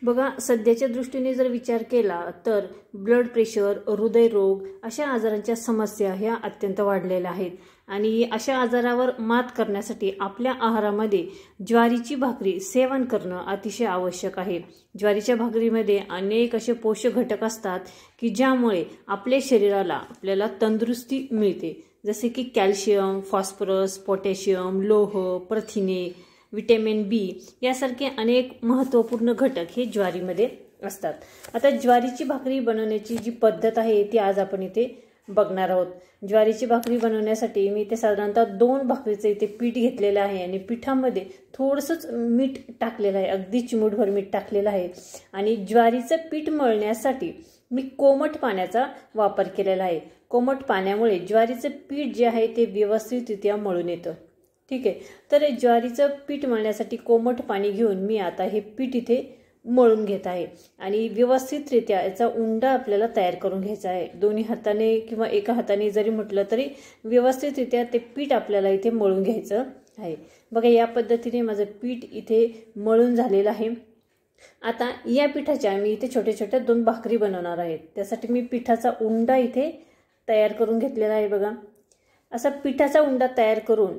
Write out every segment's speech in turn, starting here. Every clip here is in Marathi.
बघा, सध्याच्या दृष्टीने जर विचार केला तर ब्लड प्रेशर, हृदयरोग अशा आजारांच्या समस्या ह्या अत्यंत वाढलेल्या आहेत आणि अशा आजारावर मात करण्यासाठी आपल्या आहारामध्ये ज्वारीची भाकरी सेवन करणं अतिशय आवश्यक आहे। ज्वारीच्या भाकरीमध्ये अनेक असे पोषक घटक असतात की ज्यामुळे आपल्या शरीराला आपल्याला तंदुरुस्ती मिळते, जसे की कॅल्शियम, फॉस्फरस, पोटॅशियम, लोह, प्रथिने, विटॅमिन बी यासारखे अनेक महत्त्वपूर्ण घटक हे ज्वारीमध्ये असतात। आता ज्वारीची भाकरी बनवण्याची जी पद्धत आहे ती आज आपण इथे बघणार आहोत। ज्वारीची भाकरी बनवण्यासाठी मी इथे साधारणतः 2 भाकरीचे इथे पीठ घेतलेलं आहे आणि पिठामध्ये थोडंसंच मीठ टाकलेलं आहे, अगदी चिमूटभर मीठ टाकलेलं आहे आणि ज्वारीचं पीठ मळण्यासाठी मी कोमट पाण्याचा वापर केलेला आहे। कोमट पाण्यामुळे ज्वारीचं पीठ जे आहे ते व्यवस्थितरित्या मळून येतं। ठीक आहे, तर ज्वारीचं पीठ मळण्यासाठी कोमट पाणी घेऊन मी आता हे पीठ इथे मळून घेत आहे आणि व्यवस्थितरित्या याचा उंडा आपल्याला तयार करून घ्यायचा आहे। दोन्ही हाताने किंवा एका हाताने जरी म्हटलं तरी व्यवस्थितरित्या ते पीठ आपल्याला इथे मळून घ्यायचं आहे। बघा, या पद्धतीने माझं पीठ इथे मळून झालेलं आहे। आता या पिठाच्या मी इथे छोट्या छोट्या 2 भाकरी बनवणार आहे। त्यासाठी मी पिठाचा उंडा इथे तयार करून घेतलेला आहे। बघा, असा पिठाचा उंडा तयार करून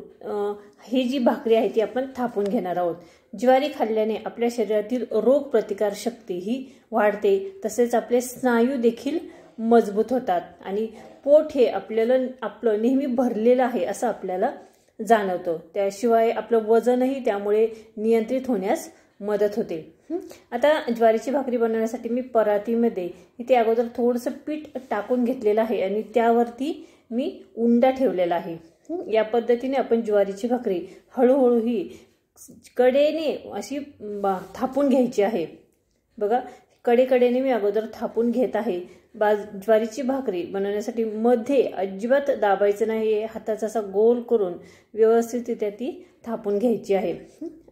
ही जी भाकरी आहे ती आपण थापून घेणार आहोत। ज्वारी खाल्ल्याने आपल्या शरीरातील रोग प्रतिकार शक्ती ही वाढते, तसेच आपले स्नायू देखील मजबूत होतात आणि पोट हे आपलं नेहमी भरलेलं आहे असं आपल्याला जाणवतं। त्याशिवाय आपलं वजनही त्यामुळे नियंत्रित होण्यास मदत होते। आता ज्वारीची भाकरी बनवण्यासाठी मी परातीमध्ये इथे अगोदर थोडंसं पीठ टाकून घेतलेलं आहे आणि त्यावरती मी उंडा ठेवलेला आहे। या पद्धतीने आपण ज्वारीची भाकरी हळूहळू ही कडेने अशी थापून घ्यायची आहे। बघा, कडेकडेने मी अगोदर थापून घेत आहे। ज्वारीची भाकरी बनवण्यासाठी मध्ये अजिबात दाबायचं नाही, हाताचा असा गोल करून व्यवस्थितरित्या ती थापून घ्यायची आहे।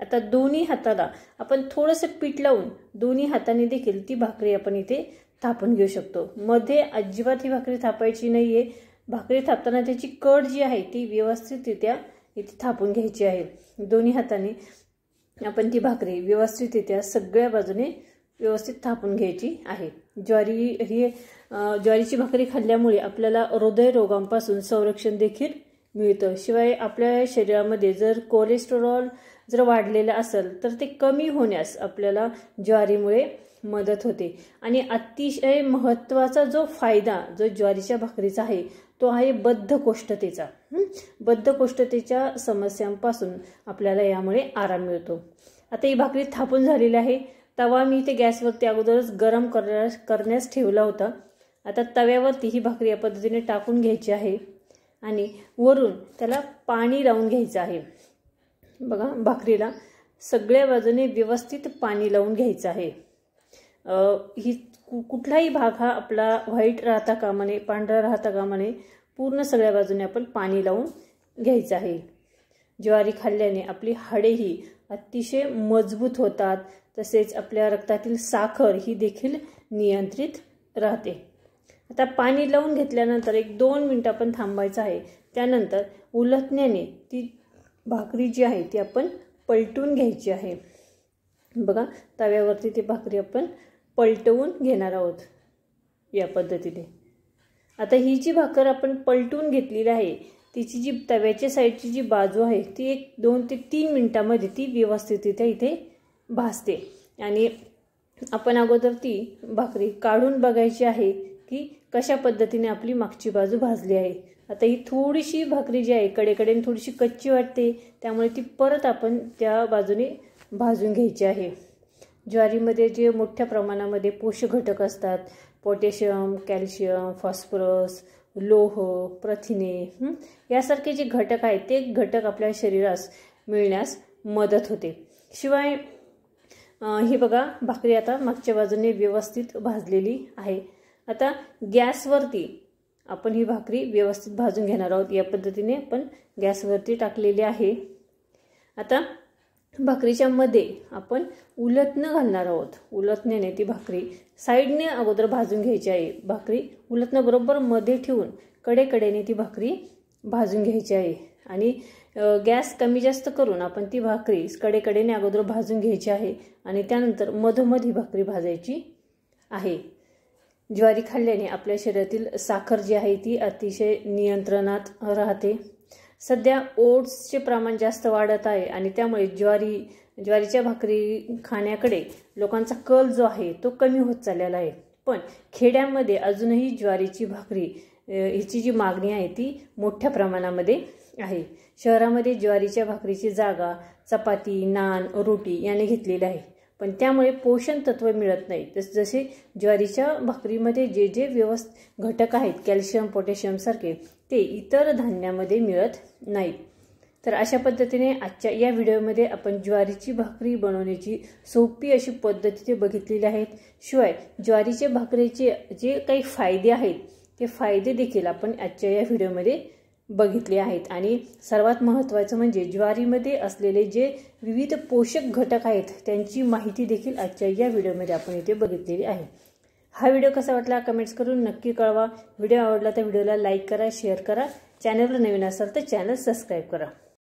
आता दोन्ही हाताला आपण थोडंसं पीठ लावून दोन्ही हाताने देखील ती भाकरी आपण इथे थापून घेऊ शकतो। मध्ये अजिबात ही भाकरी थापायची नाहीये। भाकरी थापताना त्याची कड जी आहे ती व्यवस्थितरित्या इथे थापून घ्यायची आहे। दोन्ही हाताने आपण ती भाकरी व्यवस्थितरित्या सगळ्या बाजूने व्यवस्थित थापून घ्यायची आहे। ज्वारीची भाकरी खाल्ल्यामुळे आपल्याला हृदयरोगांपासून संरक्षण देखील मिळतं। शिवाय आपल्या शरीरामध्ये जर कोलेस्टेरॉल जर वाढलेलं असेल तर ते कमी होण्यास आपल्याला ज्वारीमुळे मदत होते आणि अतिशय महत्त्वाचा जो फायदा जो ज्वारीच्या भाकरीचा आहे तो आहे बद्धकोष्ठतेचा। बद्धकोष्ठतेच्या समस्यांपासून आपल्याला यामुळे आराम मिळतो। आता ही भाकरी थापून झालेली आहे। तवा मी इथे गॅसवरती अगोदरच गरम करण्यास ठेवला होता। आता तव्यावरती ही भाकरी या पद्धतीने टाकून घ्यायची आहे आणि वरून त्याला पाणी लावून घ्यायचं आहे। बघा, भाकरीला सगळ्या बाजूने व्यवस्थित पाणी लावून घ्यायचं आहे। कुठलाही भाग हा आपला व्हाईट राहता कामा नये, पांढरा राहता कामा नये, पूर्ण सगळ्या बाजूने आपण पाणी लावून घ्यायचं आहे। ज्वारी खाल्ल्याने आपली हाडे ही अतिशय मजबूत होतात, तसेच आपल्या रक्तातील साखर ही देखील नियंत्रित राहते। आता पाणी लावून घेतल्यानंतर 1-2 मिनिटं आपण थांबायचं आहे। त्यानंतर उलटण्याने ती भाकरी जी आहे ती आपण पलटून घ्यायची आहे। बघा, तव्यावरती ती भाकरी आपण पलटवून घेणार आहोत या पद्धतीने। आता ही जी भाकर आपण पलटून घेतलेली आहे तिची जी तव्याच्या साईडची जी बाजू आहे ती 1-2 ते 3 मिनिटांमध्ये ती व्यवस्थितरित्या इथे भाजते आणि आपण अगोदर ती भाकरी काढून बघायची आहे की कशा पद्धतीने आपली मागची बाजू भाजली आहे। आता ही थोडीशी भाकरी जी आहे कडेकडेने थोडीशी कच्ची वाटते, त्यामुळे ती परत आपण त्या बाजूने भाजून घ्यायची आहे। ज्वारीमध्ये जे मोठ्या प्रमाणामध्ये पोषक घटक असतात, पोटॅशियम, कॅल्शियम, फॉस्फरस, लोह, प्रथिने यासारखे जे घटक आहेत ते घटक आपल्या शरीरास मिळण्यास मदत होते। शिवाय ही बघा, भाकरी आता मागच्या बाजूने व्यवस्थित भाजलेली आहे। आता गॅसवरती आपण ही भाकरी व्यवस्थित भाजून घेणार आहोत। या पद्धतीने आपण गॅसवरती टाकलेली आहे। आता भाकरीच्या मध्ये आपण उलटणं घालणार आहोत। उलटण्याने ती भाकरी साईडने अगोदर भाजून घ्यायची आहे। भाकरी उलटणं बरोबर मध्ये ठेवून कडेकडेने ती भाकरी भाजून घ्यायची आहे आणि गॅस कमी जास्त करून आपण ती भाकरी कडेकडेने अगोदर भाजून घ्यायची आहे आणि त्यानंतर मधोमध ही भाकरी भाजायची आहे। ज्वारी खाल्ल्याने आपल्या शरीरातील साखर जी आहे ती अतिशय नियंत्रणात राहते। सध्या ओट्सचे प्रमाण जास्त वाढत आहे आणि त्यामुळे ज्वारीच्या भाकरी खाण्याकडे लोकांचा कल जो आहे तो कमी होत चाललेला आहे। पण खेड्यामध्ये अजूनही ज्वारीची भाकरी हिची जी मागणी आहे ती मोठ्या प्रमाणामध्ये आहे। शहरामध्ये ज्वारीच्या भाकरीची जागा चपाती, नान, रोटी याने घेतलेली आहे, पण त्यामुळे पोषण तत्व मिळत नाही। जसे ज्वारीच्या भाकरीमध्ये जे जे घटक आहेत कॅल्शियम, पोटॅशियम सारखे ते इतर धान्यामध्ये मिळत नाहीत। तर अशा पद्धतीने आजच्या या व्हिडिओमध्ये आपण ज्वारीची भाकरी बनवण्याची सोपी अशी पद्धती बघितलेली आहेत। शिवाय ज्वारीच्या भाकरीचे जे काही फायदे आहेत ते फायदे देखील आपण आजच्या या व्हिडिओमध्ये बघितले आहेत आणि सर्वात महत्त्वाचं म्हणजे ज्वारीमध्ये असलेले जे विविध पोषक घटक आहेत त्यांची माहिती देखील आजच्या या व्हिडिओमध्ये आपण इथे बघितलेली आहे। हा व्हिडिओ कसा वाटला कमेंट्स करून नक्की कळवा। व्हिडिओ आवडला तर व्हिडिओला लाईक करा, शेअर करा, चॅनलवर नवीन असाल तर चॅनल सबस्क्राईब करा।